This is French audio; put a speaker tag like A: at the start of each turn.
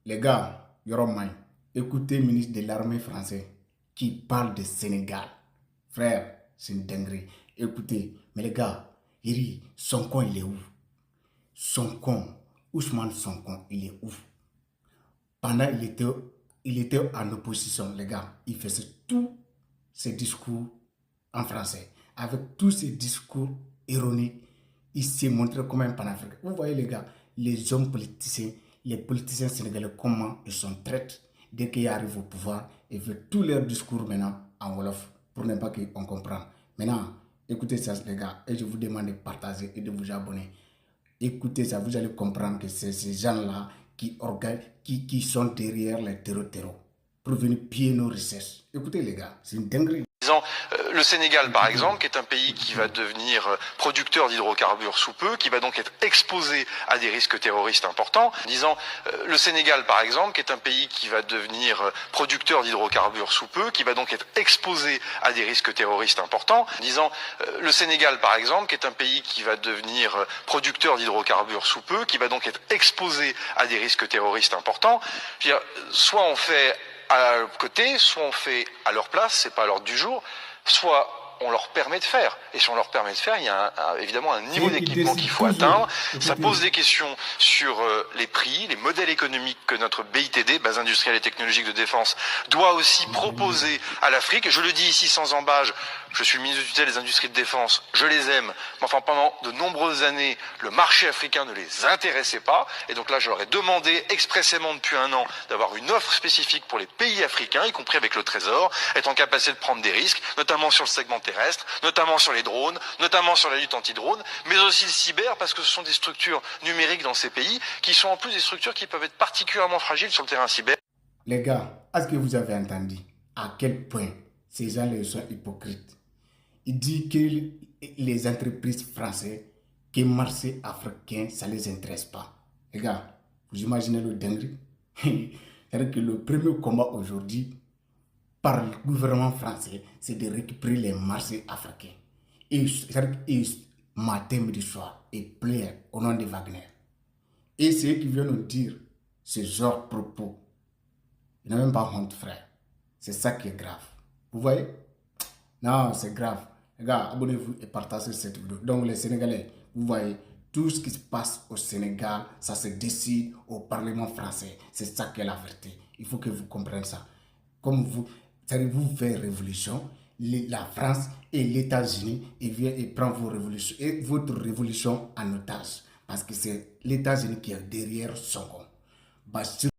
A: Les gars, Yoromai, écoutez le ministre de l'armée français qui parle de Sénégal. Frère, c'est une dinguerie. Écoutez, mais les gars, Iri, Sonko, il est où? Sonko, Ousmane Sonko, il est où? Pendant il était en opposition, les gars, il faisait tous ses discours en français. Avec tous ses discours ironiques, il s'est montré comme un panafricain. Vous voyez les gars, les hommes politiciens, les politiciens sénégalais, comment ils sont traités dès qu'ils arrivent au pouvoir et font tous leurs discours maintenant en Wolof pour ne pas qu'on comprenne. Maintenant, écoutez ça les gars et je vous demande de partager et de vous abonner. Écoutez ça, vous allez comprendre que c'est ces gens-là qui sont derrière les terreaux pour venir piller nos richesses. Écoutez les gars, c'est une dinguerie.
B: Le Sénégal, par exemple, qui est un pays qui va devenir producteur d'hydrocarbures sous peu, qui va donc être exposé à des risques terroristes importants. Le Sénégal, par exemple, qui est un pays qui va devenir producteur d'hydrocarbures sous peu, qui va donc être exposé à des risques terroristes importants. Le Sénégal, par exemple, qui est un pays qui va devenir producteur d'hydrocarbures sous peu, qui va donc être exposé à des risques terroristes importants. Soit on fait à leur côté, soit on fait à leur place, c'est pas à l'ordre du jour, soit on leur permet de faire. Et si on leur permet de faire, il y a évidemment un niveau d'équipement qu'il faut atteindre. Ça pose des questions sur les prix, les modèles économiques que notre BITD, Base industrielle et technologique de défense, doit aussi proposer à l'Afrique. Je le dis ici sans embâche, je suis le ministre de tutelle des industries de défense, je les aime, mais enfin pendant de nombreuses années, le marché africain ne les intéressait pas. Et donc là, je leur ai demandé expressément depuis un an d'avoir une offre spécifique pour les pays africains, y compris avec le Trésor, être en capacité de prendre des risques, notamment sur le segment terrestre, notamment sur les drones, notamment sur la lutte anti-drone, mais aussi le cyber, parce que ce sont des structures numériques dans ces pays qui sont en plus des structures qui peuvent être particulièrement fragiles sur le terrain cyber.
A: Les gars, est-ce que vous avez entendu à quel point ces gens-là sont hypocrites? Il dit que les entreprises françaises, que le marché africain, ça ne les intéresse pas. Les gars, vous imaginez le dinguerie? C'est-à-dire que le premier combat aujourd'hui par le gouvernement français, c'est de récupérer les marchés africains. Et matin, midi, soir, et plaire au nom de Wagner. Et c'est eux qui viennent nous dire ce genre de propos. Ils n'ont même pas honte, frère. C'est ça qui est grave. Vous voyez? Non, c'est grave. Les gars, abonnez-vous et partagez cette vidéo. Donc les Sénégalais, vous voyez, tout ce qui se passe au Sénégal, ça se décide au Parlement français. C'est ça qui est la vérité. Il faut que vous compreniez ça. Comme vous faites révolution, la France et les États-Unis, ils viennent et prennent votre révolution en otage. Parce que c'est les États-Unis qui est derrière Sonko.